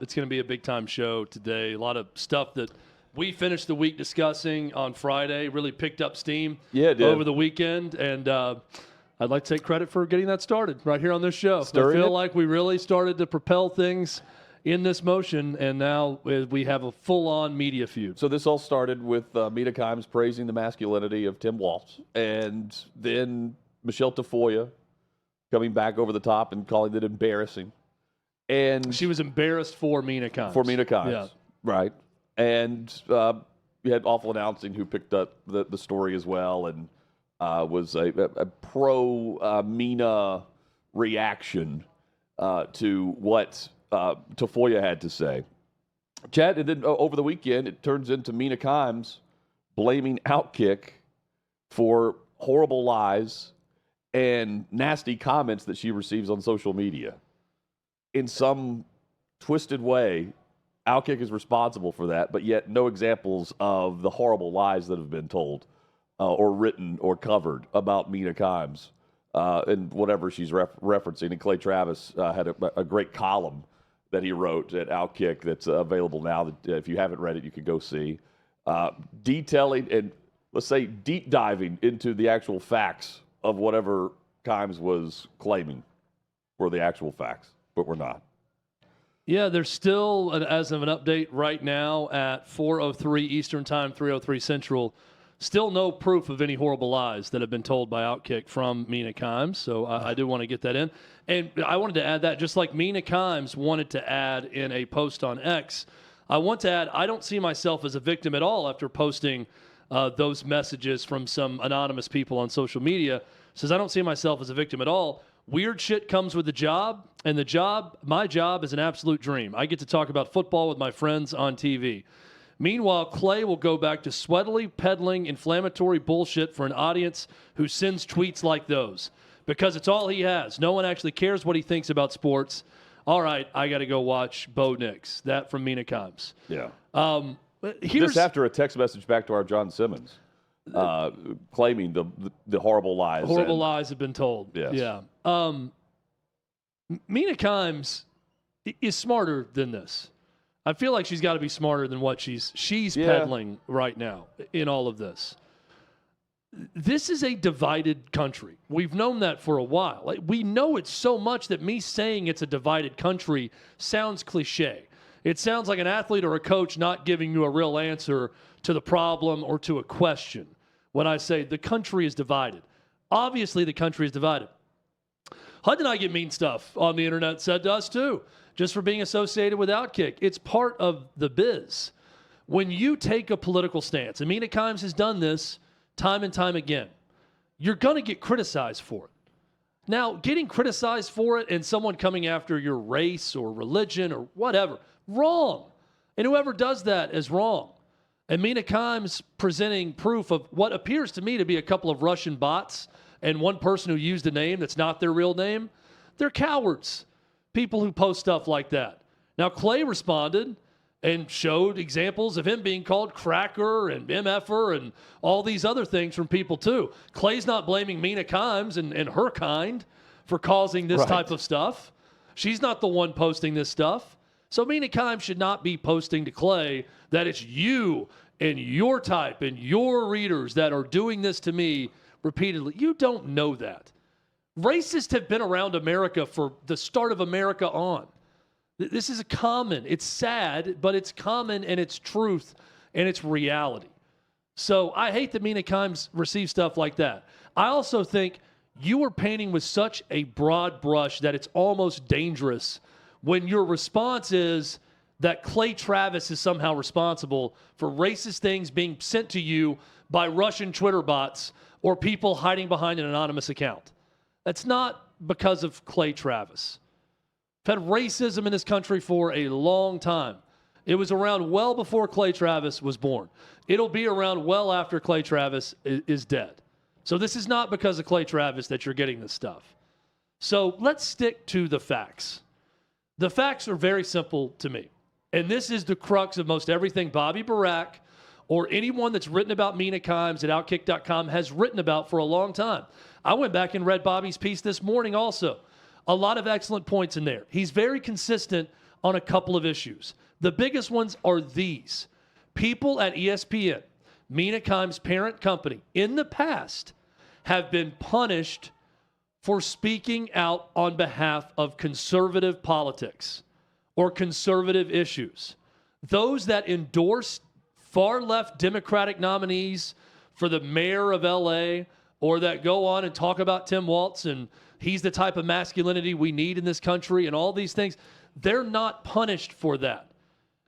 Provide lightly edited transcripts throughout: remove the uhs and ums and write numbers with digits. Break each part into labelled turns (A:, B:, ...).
A: It's going to be a big-time show today. A lot of stuff that we finished the week discussing on Friday, really picked up steam over the weekend. And I'd like to take credit for getting that started right here on this show. I feel like we really started to propel things in this motion, and now we have a full-on media feud.
B: So this all started with Mina Kimes praising the masculinity of Tim Walz, and then Michelle Tafoya coming back over the top and calling it embarrassing. And
A: she was embarrassed for Mina Kimes.
B: Yeah. Right. And you had Awful Announcing who picked up the story as well, and was a pro-Mina reaction to what Tafoya had to say. Chad, and then over the weekend, it turns into Mina Kimes blaming OutKick for horrible lies and nasty comments that she receives on social media. In some twisted way, OutKick is responsible for that, but yet no examples of the horrible lies that have been told or written or covered about Mina Kimes and whatever she's referencing. And Clay Travis had a great column that he wrote at OutKick that's available now. That if you haven't read it, you can go see. Detailing and, let's say, deep diving into the actual facts of whatever Kimes was claiming were the actual facts, but we're not.
A: Yeah, there's still, as of an update right now at 4:03 Eastern Time, 3:03 Central, still no proof of any horrible lies that have been told by OutKick from Mina Kimes. So I do want to get that in. And I wanted to add that, just like Mina Kimes wanted to add in a post on X, I want to add, I don't see myself as a victim at all after posting those messages from some anonymous people on social media. Says I don't see myself as a victim at all. Weird shit comes with the job, and my job is an absolute dream. I get to talk about football with my friends on TV. Meanwhile, Clay will go back to sweatily peddling inflammatory bullshit for an audience who sends tweets like those because it's all he has. No one actually cares what he thinks about sports. All right, I got to go watch Bo Nix. That from Mina Kimes.
B: Yeah. This after a text message back to our John Simmons claiming the horrible lies.
A: Horrible lies have been told.
B: Yes.
A: Yeah. Mina Kimes is smarter than this. I feel like she's got to be smarter than what she's peddling right now in all of this. This is a divided country. We've known that for a while. Like, we know it so much that me saying it's a divided country sounds cliche. It sounds like an athlete or a coach not giving you a real answer to the problem or to a question when I say the country is divided. Obviously, the country is divided. Hutton and I get mean stuff on the internet said to us, too, just for being associated with OutKick. It's part of the biz. When you take a political stance, and Mina Kimes has done this time and time again, you're going to get criticized for it. Now, getting criticized for it and someone coming after your race or religion or whatever, wrong. And whoever does that is wrong. And Mina Kimes presenting proof of what appears to me to be a couple of Russian bots and one person who used a name that's not their real name, they're cowards, people who post stuff like that. Now, Clay responded and showed examples of him being called cracker and MFer and all these other things from people, too. Clay's not blaming Mina Kimes and her kind for causing this type of stuff. She's not the one posting this stuff. So Mina Kimes should not be posting to Clay that it's you and your type and your readers that are doing this to me repeatedly. You don't know that. Racists have been around America for the start of America on. This is common. It's sad, but it's common and it's truth and it's reality. So I hate that Mina Kimes receives stuff like that. I also think you are painting with such a broad brush that it's almost dangerous when your response is that Clay Travis is somehow responsible for racist things being sent to you by Russian Twitter bots or people hiding behind an anonymous account. That's not because of Clay Travis. We've had racism in this country for a long time. It was around well before Clay Travis was born. It'll be around well after Clay Travis is dead. So this is not because of Clay Travis that you're getting this stuff. So let's stick to the facts. The facts are very simple to me. And this is the crux of most everything Bobby Barack or anyone that's written about Mina Kimes at OutKick.com has written about for a long time. I went back and read Bobby's piece this morning also. A lot of excellent points in there. He's very consistent on a couple of issues. The biggest ones are these. People at ESPN, Mina Kimes' parent company, in the past have been punished for speaking out on behalf of conservative politics or conservative issues. Those that endorse far-left Democratic nominees for the mayor of L.A., or that go on and talk about Tim Walz and he's the type of masculinity we need in this country and all these things, they're not punished for that.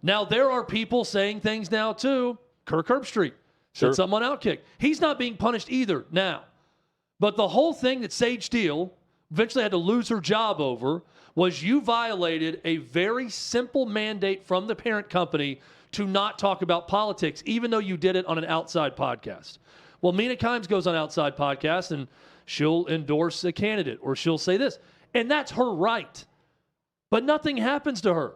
A: Now, there are people saying things now, too. Kirk Herbstreit said something on OutKick. He's not being punished either now. But the whole thing that Sage Steele eventually had to lose her job over was you violated a very simple mandate from the parent company to not talk about politics, even though you did it on an outside podcast. Well, Mina Kimes goes on outside podcast and she'll endorse a candidate or she'll say this. And that's her right. But nothing happens to her.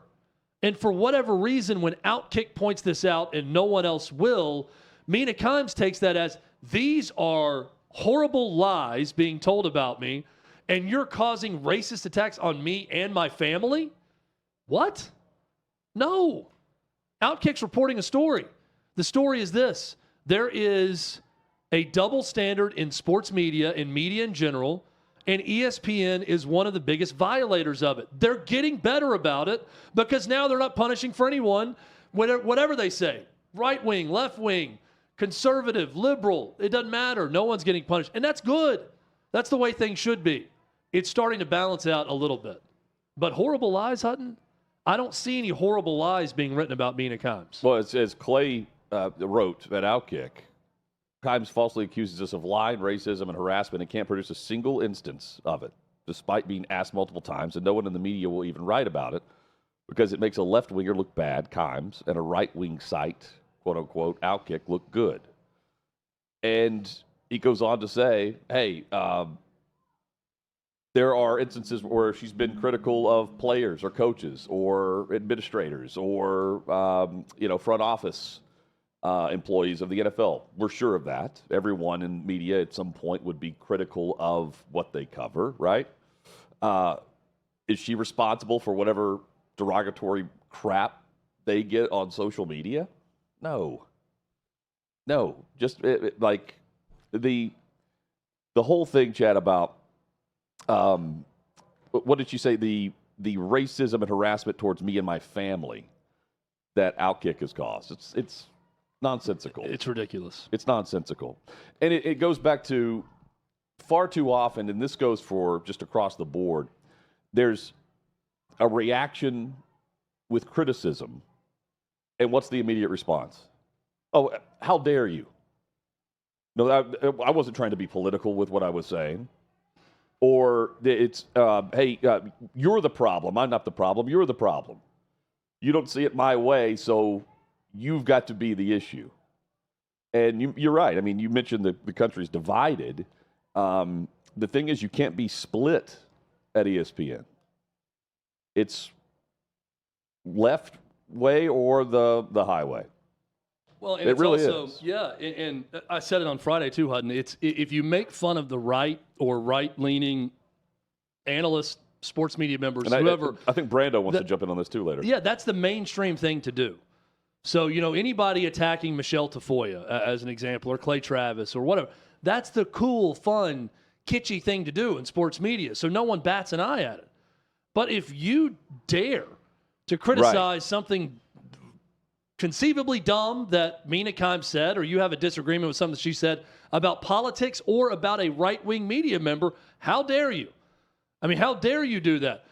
A: And for whatever reason, when OutKick points this out and no one else will, Mina Kimes takes that as these are horrible lies being told about me and you're causing racist attacks on me and my family? What? No. OutKick's reporting a story. The story is this. There is a double standard in sports media, in media in general, and ESPN is one of the biggest violators of it. They're getting better about it because now they're not punishing for anyone, whatever they say. Right wing, left wing, conservative, liberal, it doesn't matter. No one's getting punished. And that's good. That's the way things should be. It's starting to balance out a little bit. But horrible lies, Hutton? I don't see any horrible lies being written about Mina Kimes.
B: Well, as Clay wrote at OutKick, Kimes falsely accuses us of lying, racism, and harassment and can't produce a single instance of it, despite being asked multiple times, and no one in the media will even write about it because it makes a left-winger look bad, Kimes, and a right-wing site, quote-unquote, OutKick, look good. And he goes on to say, hey, there are instances where she's been critical of players or coaches or administrators or, front office employees of the NFL. We're sure of that. Everyone in media at some point would be critical of what they cover, right? Is she responsible for whatever derogatory crap they get on social media? No. Just like the whole thing, Chad, about what did she say? The racism and harassment towards me and my family that OutKick has caused. It's nonsensical.
A: It's ridiculous.
B: It's nonsensical. And it goes back to far too often, and this goes for just across the board, there's a reaction with criticism. And what's the immediate response? Oh, how dare you? No, I wasn't trying to be political with what I was saying. Or it's, hey, you're the problem. I'm not the problem. You're the problem. You don't see it my way, so you've got to be the issue. And you're right. I mean, you mentioned the country's divided. The thing is, you can't be split at ESPN. It's left way or the highway.
A: Well, and
B: it
A: it's
B: really
A: also,
B: is.
A: Yeah, and I said it on Friday too, Hutton. It's if you make fun of the right or right-leaning analysts, sports media members,
B: and
A: whoever.
B: I think Brando wants to jump in on this too later.
A: Yeah, that's the mainstream thing to do. So, anybody attacking Michelle Tafoya, as an example, or Clay Travis, or whatever, that's the cool, fun, kitschy thing to do in sports media. So no one bats an eye at it. But if you dare to criticize something conceivably dumb that Mina Kimes said, or you have a disagreement with something that she said about politics or about a right-wing media member, how dare you? I mean, how dare you do that?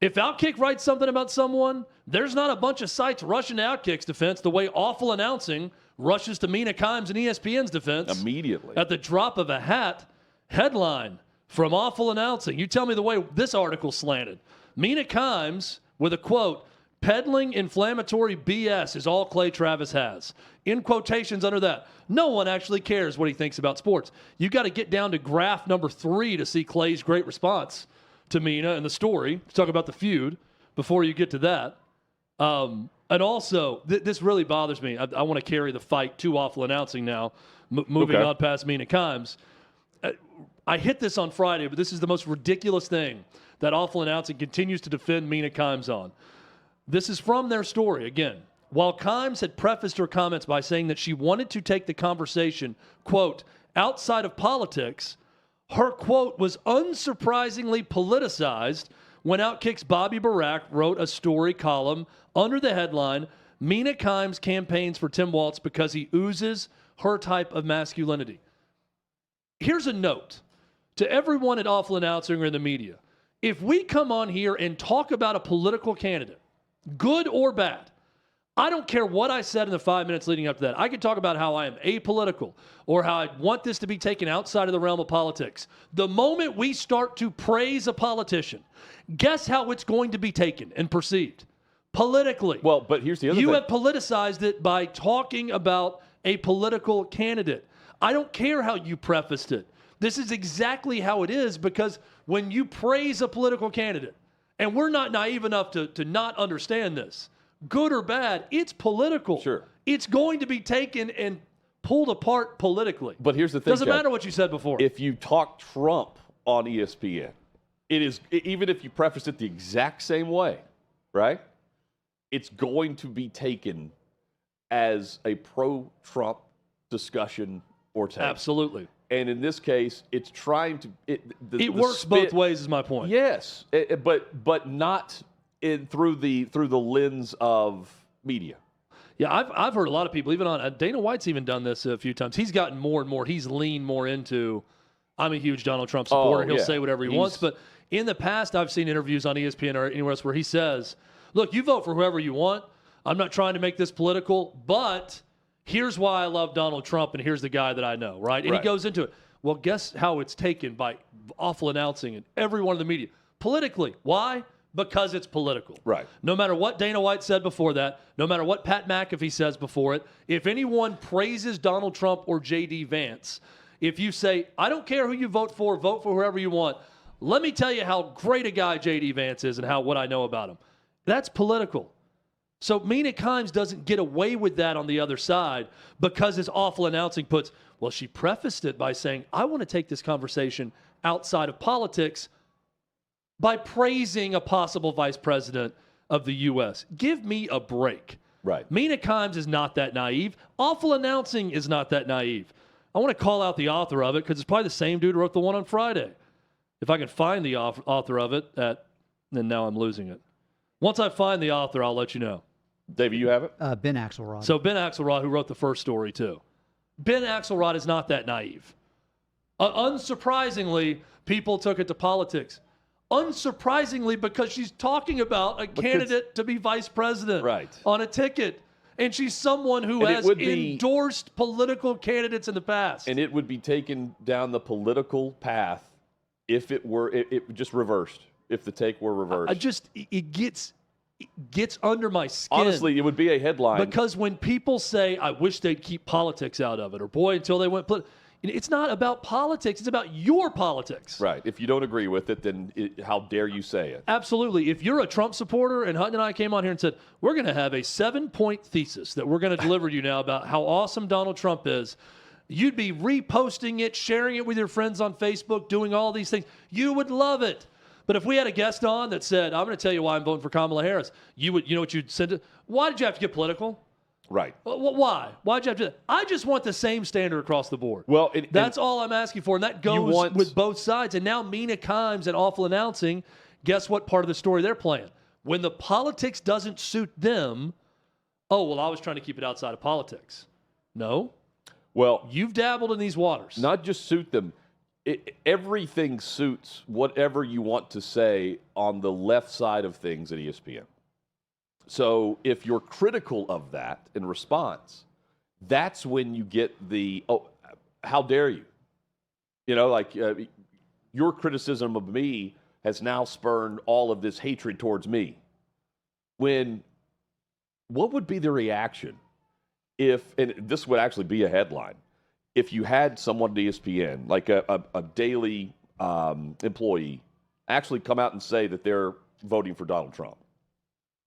A: If OutKick writes something about someone, there's not a bunch of sites rushing to OutKick's defense the way awful announcing rushes to Mina Kimes and ESPN's defense.
B: Immediately.
A: At the drop of a hat, headline from awful announcing. You tell me the way this article slanted. Mina Kimes with a quote, peddling inflammatory BS is all Clay Travis has. In quotations under that. No one actually cares what he thinks about sports. You got to get down to graph number 3 to see Clay's great response to Mina and the story. To talk about the feud before you get to that. And also, this really bothers me. I want to carry the fight to awful announcing now, moving on past Mina Kimes. I hit this on Friday, but this is the most ridiculous thing that awful announcing continues to defend Mina Kimes on. This is from their story. Again, while Kimes had prefaced her comments by saying that she wanted to take the conversation, quote, outside of politics, her quote was unsurprisingly politicized when OutKick's Bobby Barack wrote a story column under the headline, Mina Kimes campaigns for Tim Walz because he oozes her type of masculinity. Here's a note to everyone at Awful Announcing or in the media. If we come on here and talk about a political candidate, good or bad, I don't care what I said in the 5 minutes leading up to that. I could talk about how I am apolitical or how I want this to be taken outside of the realm of politics. The moment we start to praise a politician, guess how it's going to be taken and perceived? Politically.
B: Well, but here's the other thing.
A: You have politicized it by talking about a political candidate. I don't care how you prefaced it. This is exactly how it is, because when you praise a political candidate, and we're not naive enough to not understand this, good or bad, it's political.
B: Sure.
A: It's going to be taken and pulled apart politically.
B: But here's the thing,
A: Doesn't matter what you said before.
B: If you talk Trump on ESPN, it is, even if you preface it the exact same way, right? It's going to be taken as a pro-Trump discussion or take.
A: Absolutely.
B: And in this case, it's trying to.
A: It works both ways, is my point.
B: Yes, but not through the lens of media.
A: Yeah, I've heard a lot of people, even on Dana White's even done this a few times. He's gotten more and more. He's leaned more into, I'm a huge Donald Trump supporter. He'll say whatever he wants. But in the past, I've seen interviews on ESPN or anywhere else where he says, look, you vote for whoever you want. I'm not trying to make this political, but here's why I love Donald Trump, and here's the guy that I know, right? And he goes into it. Well, guess how it's taken by Awful Announcing and everyone in the media? Politically. Why? Because it's political.
B: Right.
A: No matter what Dana White said before that, no matter what Pat McAfee says before it, if anyone praises Donald Trump or J.D. Vance, if you say, I don't care who you vote for whoever you want, let me tell you how great a guy J.D. Vance is and what I know about him. That's political. So Mina Kimes doesn't get away with that on the other side because his Awful Announcing puts, well, she prefaced it by saying, I want to take this conversation outside of politics by praising a possible vice president of the U.S. Give me a break.
B: Right.
A: Mina Kimes is not that naive. Awful Announcing is not that naive. I want to call out the author of it because it's probably the same dude who wrote the one on Friday. If I can find the author of it, then now I'm losing it. Once I find the author, I'll let you know.
B: David, you have it?
C: Ben Axelrod.
A: So Ben Axelrod, who wrote the first story too. Ben Axelrod is not that naive. Unsurprisingly, people took it to politics. Unsurprisingly, because she's talking about a candidate to be vice president on a ticket. And she's someone who has endorsed political candidates in the past.
B: And it would be taken down the political path if it were it just reversed, if the take were reversed.
A: It gets under my skin.
B: Honestly, it would be a headline.
A: Because when people say, I wish they'd keep politics out of it, or boy, until they went it's not about politics. It's about your politics.
B: Right. If you don't agree with it, then how dare you say it?
A: Absolutely. If you're a Trump supporter, and Hutton and I came on here and said, we're going to have a 7-point thesis that we're going to deliver to you now about how awesome Donald Trump is, you'd be reposting it, sharing it with your friends on Facebook, doing all these things. You would love it. But if we had a guest on that said, I'm going to tell you why I'm voting for Kamala Harris, you know what you'd send it? Why did you have to get political?
B: Right.
A: Why? Why'd you have to do that? I just want the same standard across the board.
B: Well,
A: that's all I'm asking for, and that goes with both sides. And now Mina Kimes and Awful Announcing, guess what part of the story they're playing? When the politics doesn't suit them, oh, well, I was trying to keep it outside of politics. No.
B: Well,
A: you've dabbled in these waters.
B: Not just suit them. Everything suits whatever you want to say on the left side of things at ESPN. So if you're critical of that in response, that's when you get oh, how dare you? You know, like your criticism of me has now spurned all of this hatred towards me. What would be the reaction if, and this would actually be a headline, if you had someone at ESPN, like a daily employee, actually come out and say that they're voting for Donald Trump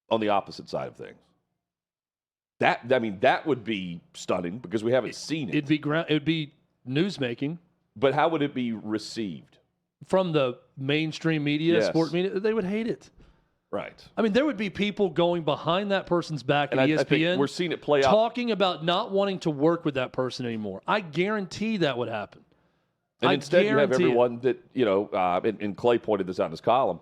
B: on the opposite side of things? That would be stunning because we haven't seen it.
A: It'd be newsmaking.
B: But how would it be received?
A: From the mainstream media, sport media, they would hate it.
B: Right.
A: I mean, there would be people going behind that person's back
B: And
A: at
B: I think
A: ESPN
B: we're seeing it play out.
A: talking about not wanting to work with that person anymore. I guarantee that would happen.
B: And instead, you have
A: guarantee
B: everyone that, and Clay pointed this out in his column.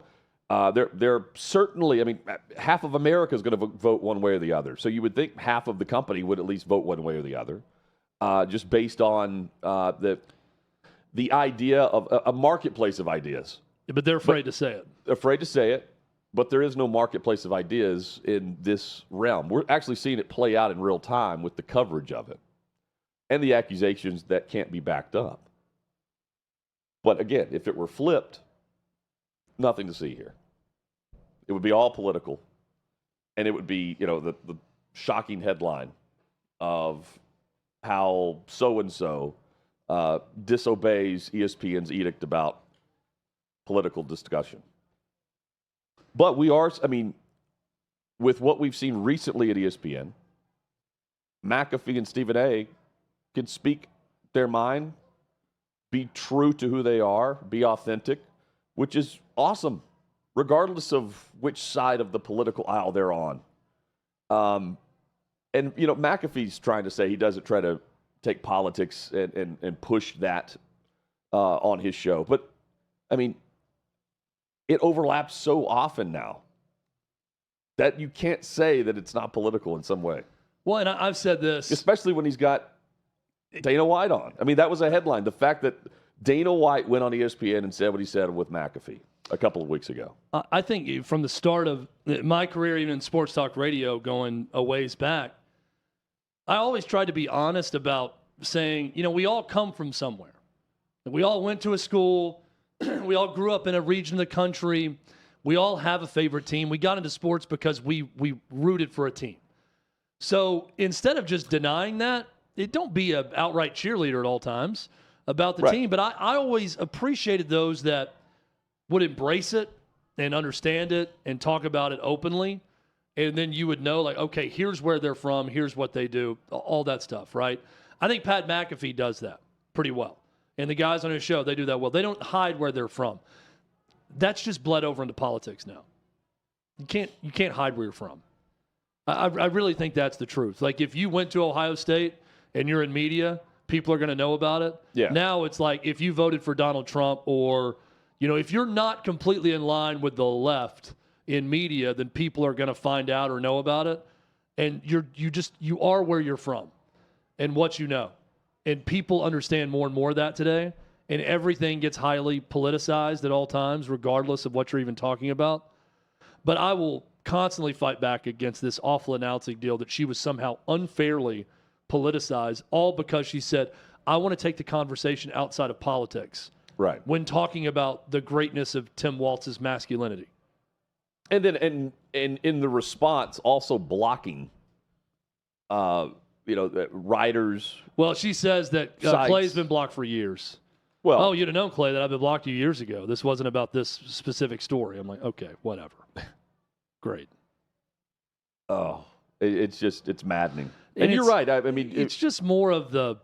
B: They're certainly, I mean, half of America is going to vote one way or the other. So you would think half of the company would at least vote one way or the other, just based on the idea of a marketplace of ideas.
A: But they're afraid to say it.
B: They're afraid to say it, but there is no marketplace of ideas in this realm. We're actually seeing it play out in real time with the coverage of it and the accusations that can't be backed up. But again, if it were flipped, nothing to see here. It would be all political, and it would be, the shocking headline of how so-and-so disobeys ESPN's edict about political discussion. But we are, with what we've seen recently at ESPN, McAfee and Stephen A. can speak their mind, be true to who they are, be authentic, which is awesome, regardless of which side of the political aisle they're on. And McAfee's trying to say he doesn't try to take politics and push that on his show. But, it overlaps so often now that you can't say that it's not political in some way.
A: Well, and I've said this.
B: Especially when he's got Dana White on. That was a headline. The fact that Dana White went on ESPN and said what he said with McAfee a couple of weeks ago.
A: I think from the start of my career, even in sports talk radio, going a ways back, I always tried to be honest about saying, we all come from somewhere. We all went to a school. We all grew up in a region of the country. We all have a favorite team. We got into sports because we rooted for a team. So instead of just denying that, don't be an outright cheerleader at all times about the team. But I always appreciated those that would embrace it and understand it and talk about it openly. And then you would know, okay, here's where they're from. Here's what they do. All that stuff, right? I think Pat McAfee does that pretty well. And the guys on his show, they do that well. They don't hide where they're from. That's just bled over into politics now. You can't hide where you're from. I really think that's the truth. Like if you went to Ohio State and you're in media, people are going to know about it.
B: Yeah.
A: Now it's like if you voted for Donald Trump or, if you're not completely in line with the left in media, then people are going to find out or know about it. And you are where you're from and what you know. And people understand more and more of that today. And everything gets highly politicized at all times, regardless of what you're even talking about. But I will constantly fight back against this awful announcing deal that she was somehow unfairly politicized, all because she said, I want to take the conversation outside of politics.
B: Right.
A: When talking about the greatness of Tim Walz's masculinity.
B: And then and in the response, also blocking writers.
A: Well, she says that Clay's been blocked for years.
B: Well,
A: you'd have known, Clay, that I've been blocked you years ago. This wasn't about this specific story. I'm like, okay, whatever. Great.
B: Oh, it's maddening. And you're right.
A: It's just more of the,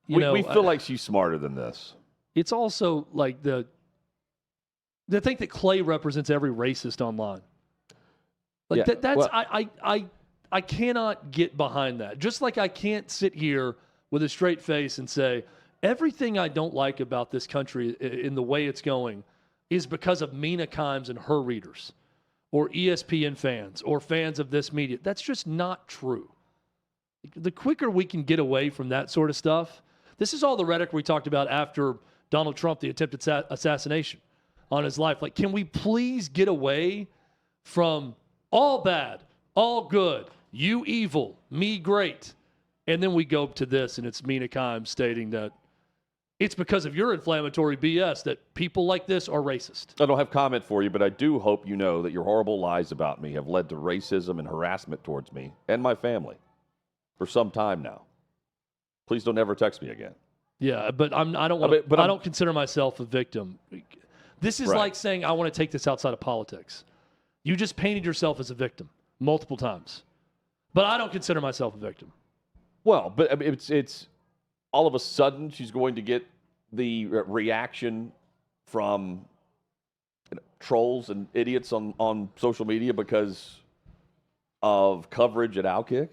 B: we feel like she's smarter than this.
A: It's also like the think that Clay represents every racist online. Like I cannot get behind that. Just like I can't sit here with a straight face and say, everything I don't like about this country in the way it's going is because of Mina Kimes and her readers or ESPN fans or fans of this media. That's just not true. The quicker we can get away from that sort of stuff, this is all the rhetoric we talked about after Donald Trump, the attempted assassination on his life. Like, can we please get away from all bad, all good, you evil, me great, and then we go to this, and it's Mina Kimes stating that it's because of your inflammatory BS that people like this are racist.
B: I don't have comment for you, but I do hope you know that your horrible lies about me have led to racism and harassment towards me and my family for some time now. Please don't ever text me again.
A: Yeah, but I don't consider myself a victim. This is like saying I want to take this outside of politics. You just painted yourself as a victim multiple times. But I don't consider myself a victim.
B: Well, but it's all of a sudden she's going to get the reaction from trolls and idiots on social media because of coverage at OutKick?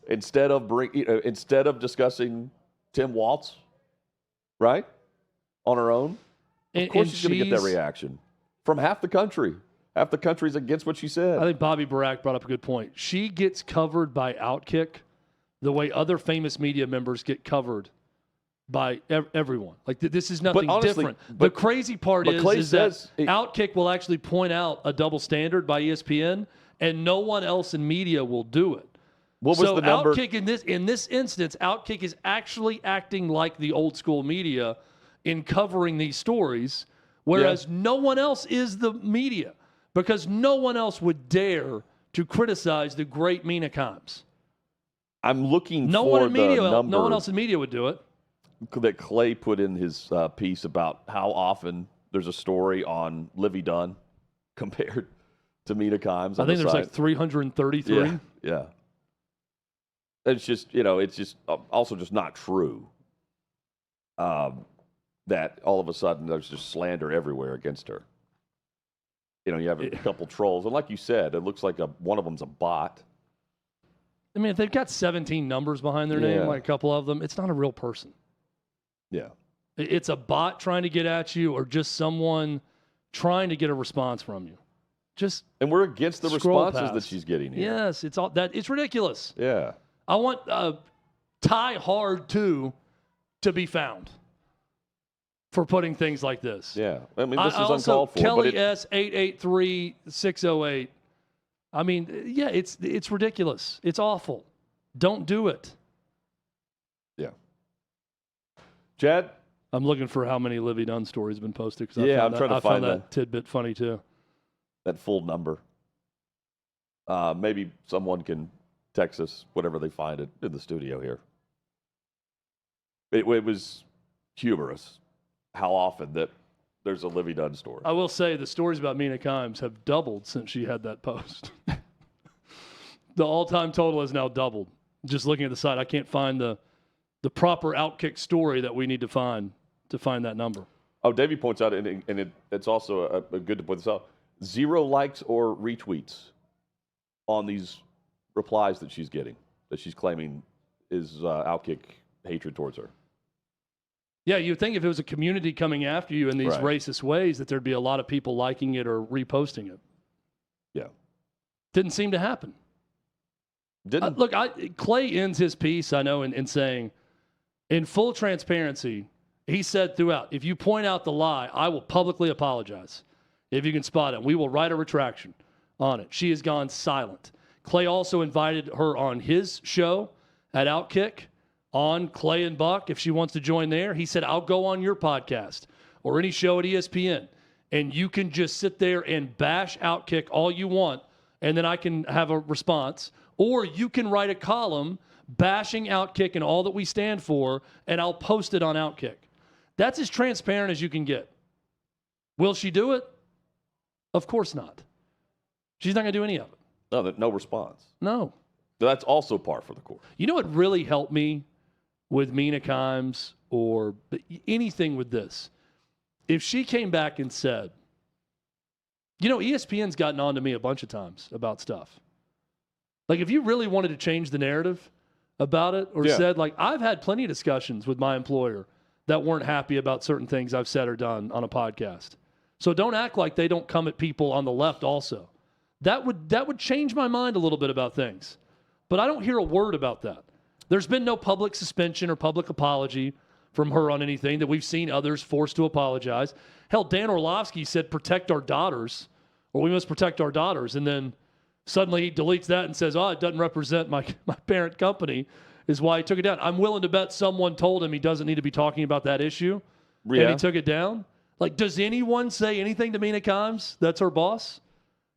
B: Instead of discussing Tim Walz, right, on her own, of course she's going to get that reaction from half the country. Half the country's against what she said.
A: I think Bobby Barack brought up a good point. She gets covered by OutKick the way other famous media members get covered by everyone. Like this is nothing different. The crazy part is that OutKick will actually point out a double standard by ESPN, and no one else in media will do it.
B: What was the number?
A: OutKick in this instance, OutKick is actually acting like the old school media in covering these stories, whereas no one else is the media, because no one else would dare to criticize the great Mina Kimes.
B: I'm looking for the number.
A: No one else in media would do it.
B: That Clay put in his piece about how often there's a story on Livy Dunn compared to Mina Kimes.
A: I think there's like 333.
B: Yeah. It's just, it's just also just not true that all of a sudden there's just slander everywhere against her. You have a couple trolls. And like you said, it looks like one of them's a bot.
A: I mean, if they've got 17 numbers behind their name, like a couple of them, it's not a real person.
B: Yeah.
A: It's a bot trying to get at you or just someone trying to get a response from you.
B: And we're against the responses that she's getting here.
A: Yes, it's ridiculous.
B: Yeah.
A: I want Ty Hard to be found for putting things like this.
B: Yeah. I mean, this is uncalled for.
A: Kelly S. 883-608. I mean, yeah, it's ridiculous. It's awful. Don't do it.
B: Yeah. Chad?
A: I'm looking for how many Livy Dunn stories have been posted.
B: I'm trying to find
A: that tidbit funny, too.
B: That full number. Maybe someone can text us whatever they find it in the studio here. It was humorous how often that there's a Livy Dunn story.
A: I will say the stories about Mina Kimes have doubled since she had that post. The all-time total has now doubled. Just looking at the site, I can't find the proper OutKick story that we need to find that number.
B: Oh, Davey points out, and it's also a good to point this out, 0 likes or retweets on these replies that she's getting, that she's claiming is OutKick hatred towards her.
A: Yeah, you'd think if it was a community coming after you in these racist ways that there'd be a lot of people liking it or reposting it.
B: Yeah.
A: Didn't seem to happen.
B: Didn't.
A: Look, Clay ends his piece, I know, in saying, in full transparency, he said throughout, if you point out the lie, I will publicly apologize. If you can spot it, we will write a retraction on it. She has gone silent. Clay also invited her on his show at OutKick on Clay and Buck. If she wants to join there, he said, I'll go on your podcast or any show at ESPN, and you can just sit there and bash OutKick all you want, and then I can have a response. Or you can write a column bashing OutKick and all that we stand for, and I'll post it on OutKick. That's as transparent as you can get. Will she do it? Of course not. She's not going to do any of it.
B: No response.
A: No.
B: That's also par for the course.
A: You know what really helped me with Mina Kimes or anything with this? If she came back and said, ESPN's gotten on to me a bunch of times about stuff. Like, if you really wanted to change the narrative about it or said, like, I've had plenty of discussions with my employer that weren't happy about certain things I've said or done on a podcast. So don't act like they don't come at people on the left also. That would change my mind a little bit about things. But I don't hear a word about that. There's been no public suspension or public apology from her on anything that we've seen others forced to apologize. Hell, Dan Orlovsky said, protect our daughters, or we must protect our daughters. And then suddenly he deletes that and says, it doesn't represent my parent company, is why he took it down. I'm willing to bet someone told him he doesn't need to be talking about that issue, and he took it down. Like, does anyone say anything to Mina Kimes? That's her boss?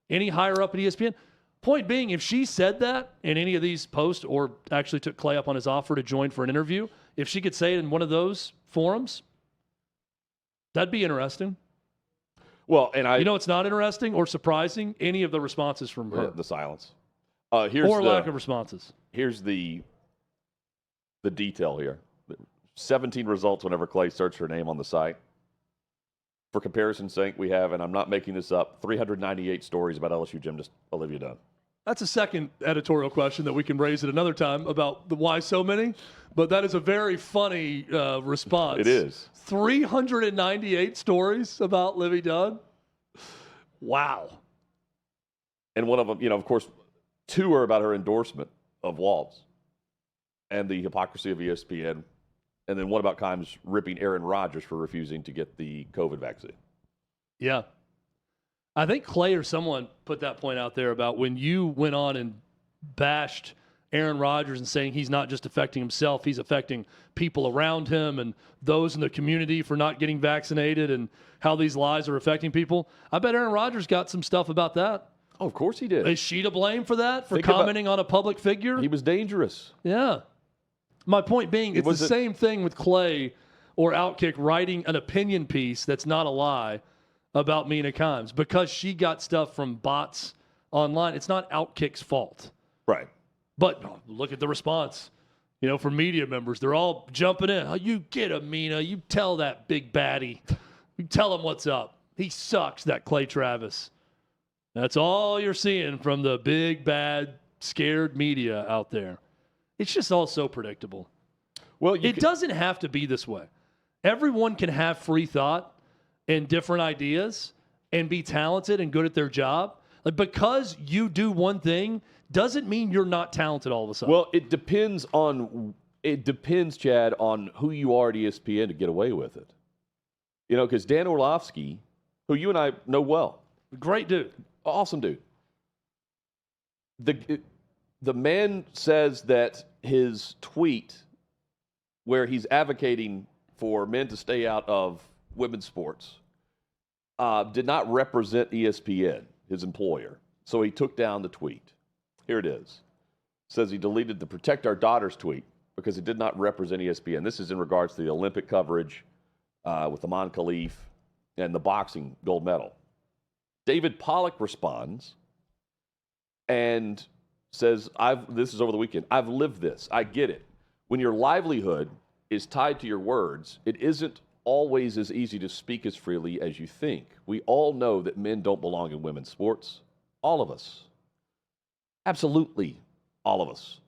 A: Any higher up at ESPN? Point being, if she said that in any of these posts or actually took Clay up on his offer to join for an interview, if she could say it in one of those forums, that'd be interesting.
B: Well, and
A: it's not interesting or surprising, any of the responses from her.
B: The silence.
A: Lack of responses.
B: Here's the detail here. 17 results whenever Clay searched her name on the site. For comparison's sake, we have, and I'm not making this up, 398 stories about LSU gymnast Olivia Dunn.
A: That's a second editorial question that we can raise at another time about the why so many, but that is a very funny response.
B: It is.
A: 398 stories about Livy Dunn? Wow.
B: And one of them, of course, 2 are about her endorsement of Walz and the hypocrisy of ESPN. And then one about Kimes ripping Aaron Rodgers for refusing to get the COVID vaccine.
A: Yeah. I think Clay or someone put that point out there about when you went on and bashed Aaron Rodgers and saying he's not just affecting himself, he's affecting people around him and those in the community for not getting vaccinated and how these lies are affecting people. I bet Aaron Rodgers got some stuff about that.
B: Oh, of course he did.
A: Is she to blame for that, for commenting on a public figure?
B: He was dangerous.
A: Yeah. My point being, it's the same thing with Clay or OutKick writing an opinion piece that's not a lie about Mina Kimes because she got stuff from bots online. It's not OutKick's fault.
B: Right.
A: But look at the response. For media members, they're all jumping in. Oh, you get him, Mina. You tell that big baddie. You tell him what's up. He sucks, that Clay Travis. That's all you're seeing from the big, bad, scared media out there. It's just all so predictable. Well, it doesn't have to be this way. Everyone can have free thought and different ideas and be talented and good at their job. Like, because you do one thing doesn't mean you're not talented all of a sudden.
B: Well, it depends, Chad, on who you are at ESPN to get away with it. Because Dan Orlovsky, who you and I know well.
A: Great dude.
B: Awesome dude. The man says that his tweet where he's advocating for men to stay out of women's sports did not represent ESPN, his employer. So he took down the tweet. Here it is. It says he deleted the Protect Our Daughters tweet because it did not represent ESPN. This is in regards to the Olympic coverage with Aman Khalif and the boxing gold medal. David Pollock responds and says, this is over the weekend, I've lived this. I get it. When your livelihood is tied to your words, it isn't always as easy to speak as freely as you think. We all know that men don't belong in women's sports. All of us. Absolutely all of us.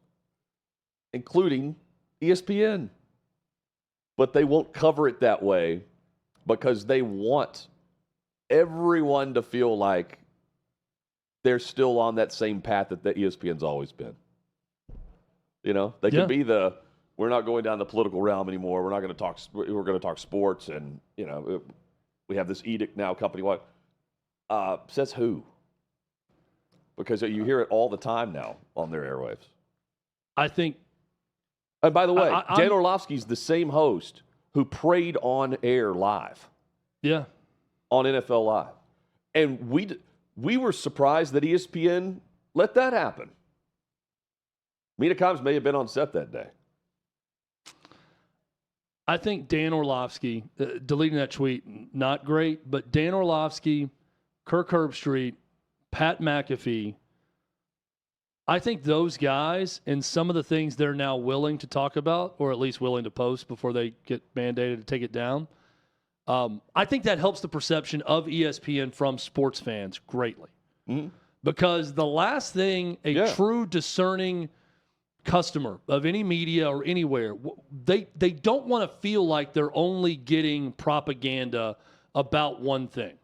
B: Including ESPN. But they won't cover it that way because they want everyone to feel like they're still on that same path that the ESPN's always been. They can be we're not going down the political realm anymore. We're going to talk sports, and we have this edict now company-wide. Says who? Because you hear it all the time now on their airwaves.
A: I think.
B: And by the way, Dan Orlovsky's the same host who prayed on air live.
A: Yeah.
B: On NFL Live, and we were surprised that ESPN let that happen. Mina Kimes may have been on set that day.
A: I think Dan Orlovsky, deleting that tweet, not great, but Dan Orlovsky, Kirk Herbstreit, Pat McAfee, I think those guys and some of the things they're now willing to talk about, or at least willing to post before they get mandated to take it down, I think that helps the perception of ESPN from sports fans greatly. Mm-hmm. Because the last thing a true discerning customer of any media or anywhere, they don't want to feel like they're only getting propaganda about one thing,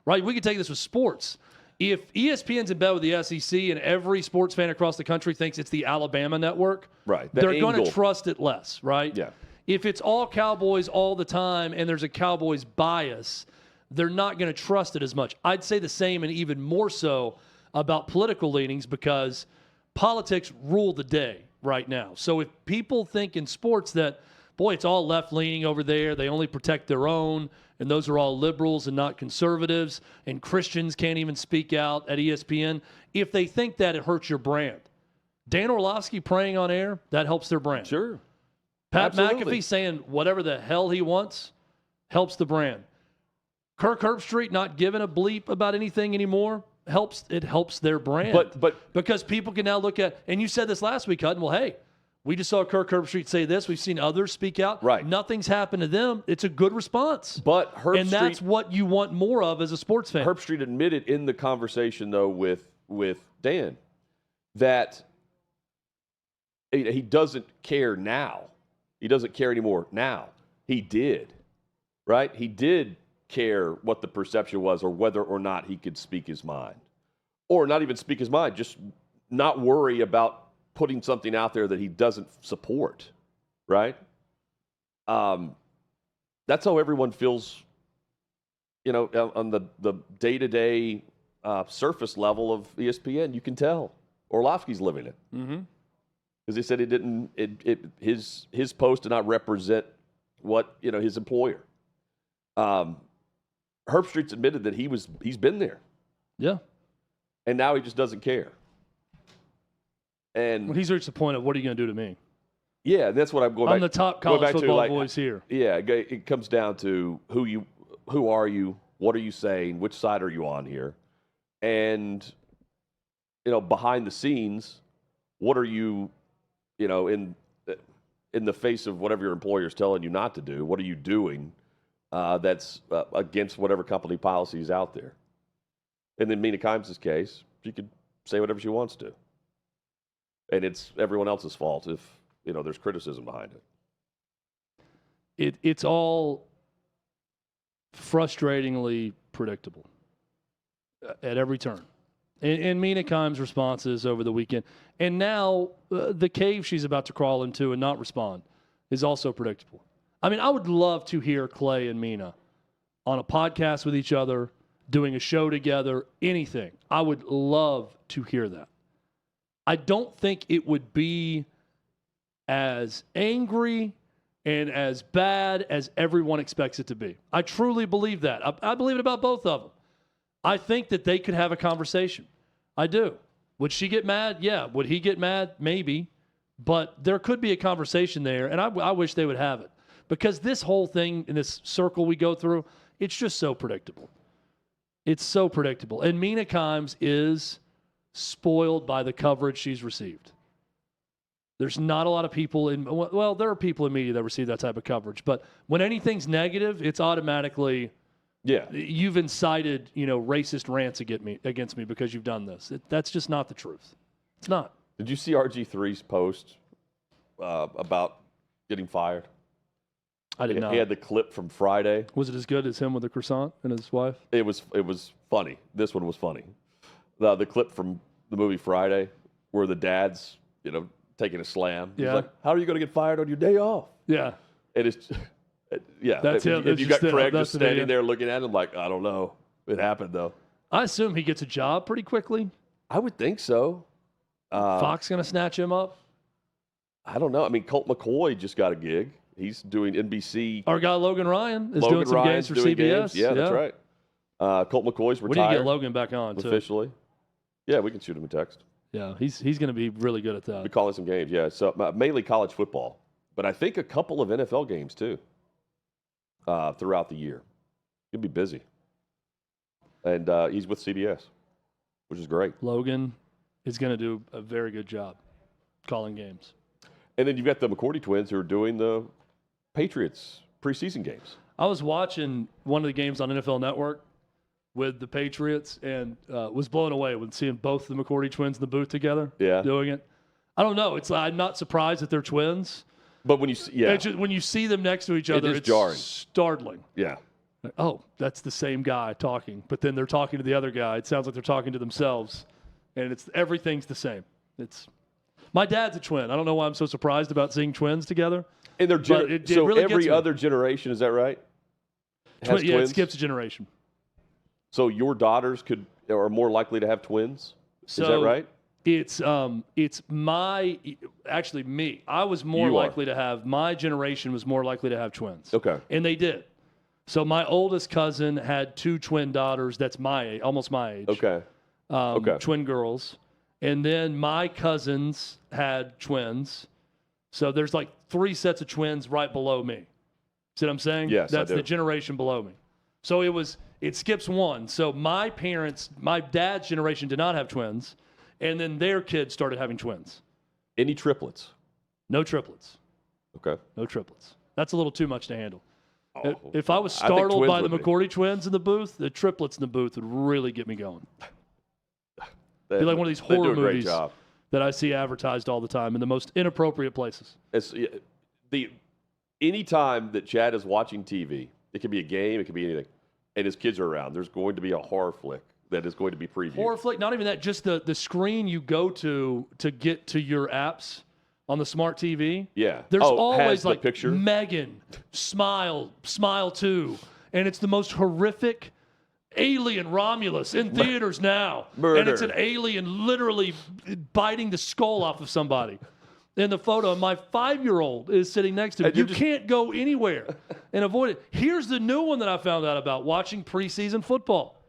A: right? We could take this with sports. If ESPN's in bed with the SEC and every sports fan across the country thinks it's the Alabama network,
B: right?
A: They're going to trust it less, right?
B: Yeah.
A: If it's all Cowboys all the time and there's a Cowboys bias, they're not going to trust it as much. I'd say the same and even more so about political leanings because politics rule the day right now. So if people think in sports that, boy, it's all left-leaning over there, they only protect their own, and those are all liberals and not conservatives, and Christians can't even speak out at ESPN, if they think that, it hurts your brand. Dan Orlovsky praying on air, that helps their brand.
B: Sure.
A: Pat McAfee saying whatever the hell he wants helps the brand. Kirk Herbstreit not giving a bleep about anything anymore helps their brand.
B: But
A: because people can now look at, and you said this last week, Hutton, well, hey, We just saw Kirk Herbstreit say this. We've seen others speak out.
B: Right.
A: Nothing's happened to them. It's a good response.
B: But
A: and that's what you want more of as a sports fan.
B: Herbstreit admitted in the conversation, though, with Dan, that he doesn't care now. He doesn't care anymore now. He did, right? He did care what the perception was or whether or not he could speak his mind. Or not even speak his mind, just not worry about putting something out there that he doesn't support, right? That's how everyone feels, on the day-to-day surface level of ESPN. You can tell Orlovsky's living it. Because he said it didn't. His post did not represent what his employer. Herbstreit's admitted that he's been there.
A: Yeah.
B: And now he just doesn't care. And
A: he's reached the point of, what are you going to do to me?
B: Yeah, that's what I'm going back.
A: I'm the top college football voice here.
B: Yeah, it comes down to who are you, what are you saying, which side are you on here, and behind the scenes, what are you, in the face of whatever your employer is telling you not to do, what are you doing that's against whatever company policy is out there? And in Mina Kimes' case, she could say whatever she wants to. And it's everyone else's fault if, there's criticism behind it.
A: It's all frustratingly predictable at every turn. And Mina Kimes' responses over the weekend. And now the cave she's about to crawl into and not respond is also predictable. I mean, I would love to hear Clay and Mina on a podcast with each other, doing a show together, anything. I would love to hear that. I don't think it would be as angry and as bad as everyone expects it to be. I truly believe that. I believe it about both of them. I think that they could have a conversation. I do. Would she get mad? Yeah. Would he get mad? Maybe. But there could be a conversation there, and I wish they would have it. Because this whole thing, in this circle we go through, it's just so predictable. It's so predictable. And Mina Kimes is spoiled by the coverage she's received. There's not a lot of people there are people in media that receive that type of coverage, but when anything's negative, it's automatically, you've incited, racist rants against me because you've done this. That's just not the truth. It's not.
B: Did you see RGIII's post about getting fired?
A: I did not.
B: He had the clip from Friday.
A: Was it as good as him with the croissant and his wife?
B: It was funny. This one was funny. The clip from the movie Friday where the dad's, taking a slam.
A: Yeah.
B: He's like, how are you going to get fired on your day off?
A: Yeah.
B: And it's,
A: That's him.
B: If you got Craig just standing there looking at him like, I don't know. It happened, though.
A: I assume he gets a job pretty quickly.
B: I would think so.
A: Fox going to snatch him up?
B: I don't know. I mean, Colt McCoy just got a gig. He's doing NBC.
A: Our guy Logan Ryan is doing some games for CBS.
B: Games. Yeah, that's right. Colt McCoy's retired.
A: We need to get Logan back on, too.
B: Officially. Yeah, we can shoot him a text.
A: Yeah, he's going to be really good at that.
B: We're calling some games, yeah. So mainly college football, but I think a couple of NFL games too throughout the year. He'll be busy, and he's with CBS, which is great.
A: Logan is going to do a very good job calling games.
B: And then you've got the McCourty twins who are doing the Patriots preseason games.
A: I was watching one of the games on NFL Network with the Patriots and was blown away when seeing both the McCourty twins in the booth together doing it. I don't know. I'm not surprised that they're twins.
B: But when you
A: when you see them next to each other, it's
B: jarring.
A: Startling.
B: Yeah.
A: Like, oh, that's the same guy talking. But then they're talking to the other guy. It sounds like they're talking to themselves. And everything's the same. My dad's a twin. I don't know why I'm so surprised about seeing twins together.
B: And they're so really every other generation, is that right?
A: It skips a generation.
B: So your daughters are more likely to have twins? Is that right?
A: It's me. I was more likely to have, my generation was more likely to have twins.
B: Okay.
A: And they did. So my oldest cousin had 2 twin daughters that's my age, almost my age.
B: Okay.
A: Twin girls. And then my cousins had twins. So there's like 3 sets of twins right below me. See what I'm saying?
B: Yes,
A: that's the generation below me. So it skips one. So my dad's generation did not have twins, and then their kids started having twins.
B: Any triplets?
A: No triplets.
B: Okay.
A: No triplets. That's a little too much to handle.
B: Oh,
A: If I was
B: I think
A: startled
B: twins
A: by the
B: would be.
A: McCourty twins in the booth, the triplets in the booth would really get me going.
B: They,
A: Be like one of these
B: they
A: horror
B: do a great
A: movies
B: job.
A: that I see advertised all the time in the most inappropriate places.
B: It's any time that Chad is watching TV, it can be a game, it can be anything, and his kids are around. There's going to be a horror flick that is going to be previewed.
A: Horror flick, not even that, just the screen you go to get to your apps on the smart TV.
B: Yeah.
A: There's
B: has
A: always
B: the
A: like
B: picture.
A: Megan, smile too. And it's the most horrific alien Romulus in theaters now.
B: Murder.
A: And it's an alien literally biting the skull off of somebody. In the photo, my 5-year-old is sitting next to me.
B: And
A: You can't go anywhere and avoid it. Here's the new one that I found out about watching preseason football.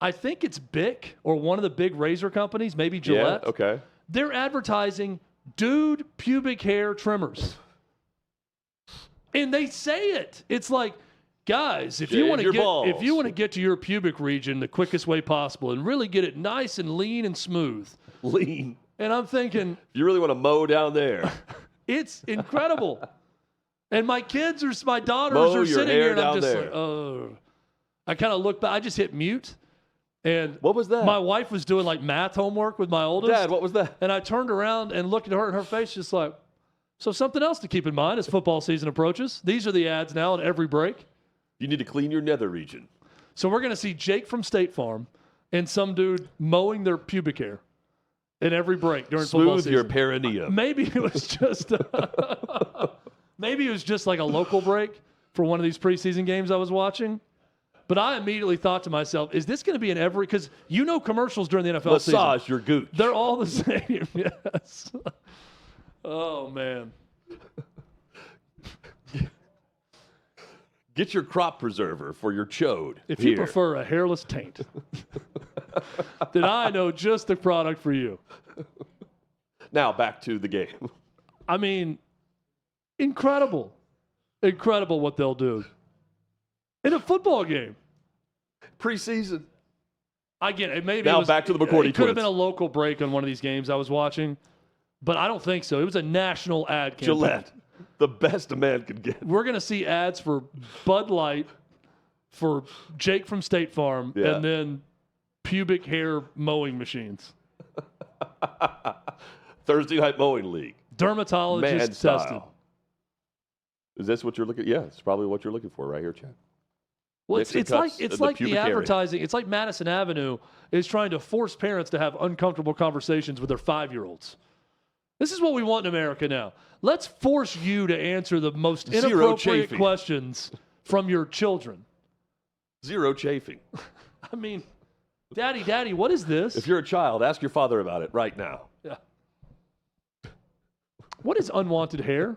A: I think it's Bic or one of the big razor companies, maybe Gillette.
B: Yeah, okay.
A: They're advertising dude pubic hair trimmers. And they say it. It's like, guys, if you want to get to your pubic region the quickest way possible and really get it nice and lean and smooth.
B: Lean.
A: And I'm thinking,
B: You really want to mow down there.
A: it's incredible. And my daughters
B: Mow
A: are
B: your
A: sitting
B: hair
A: here and I'm
B: down
A: just
B: there.
A: like, oh. I kind of look back. I just hit mute. And
B: What was that?
A: my wife was doing like math homework with my oldest.
B: Dad, what was that?
A: And I turned around and looked at her and her face just like, so something else to keep in mind as football season approaches. These are the ads now at every break.
B: You need to clean your nether region.
A: So we're going to see Jake from State Farm and some dude mowing their pubic hair in every break during football
B: Smooth
A: season.
B: your perineum.
A: Maybe it was just like a local break for one of these preseason games I was watching. But I immediately thought to myself, is this going to be in every – because you know commercials during the NFL season.
B: Massage your gooch.
A: They're all the same, yes. Oh, man.
B: Get your crop preserver for your chode.
A: If you prefer a hairless taint, then I know just the product for you.
B: Now back to the game.
A: I mean, incredible. Incredible what they'll do in a football game.
B: Preseason.
A: Again, maybe
B: Now
A: it was,
B: back to the McCourty
A: It could have
B: twins.
A: been a local break on one of these games I was watching, but I don't think so. It was a national ad campaign.
B: Gillette. The best a man could get.
A: We're going to see ads for Bud Light, for Jake from State Farm,
B: Yeah.
A: and then pubic hair mowing machines.
B: Thursday Night Mowing League.
A: Dermatologist
B: Man
A: tested.
B: style. Is this what you're looking? Yeah, it's probably what you're looking for right here, Chad.
A: Well,
B: Nixon
A: it's
B: cuts
A: like
B: in the
A: the
B: pubic area.
A: advertising. It's like Madison Avenue is trying to force parents to have uncomfortable conversations with their 5-year-olds. This is what we want in America now. Let's force you to answer the most
B: Zero
A: inappropriate
B: chafing.
A: questions from your children.
B: Zero chafing.
A: I mean, Daddy, what is this?
B: If you're a child, ask your father about it right now.
A: Yeah. What is unwanted hair?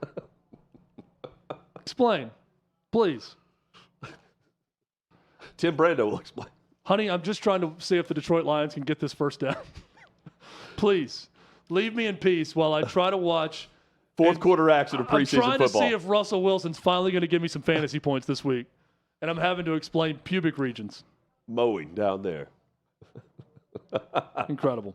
A: Explain, please.
B: Tim Brando will explain.
A: Honey, I'm just trying to see if the Detroit Lions can get this first down. Please, leave me in peace while I try to watch.
B: Fourth quarter action of
A: I'm
B: preseason
A: trying
B: football.
A: to see if Russell Wilson's finally going to give me some fantasy points this week. And I'm having to explain pubic regions.
B: Mowing down there.
A: Incredible.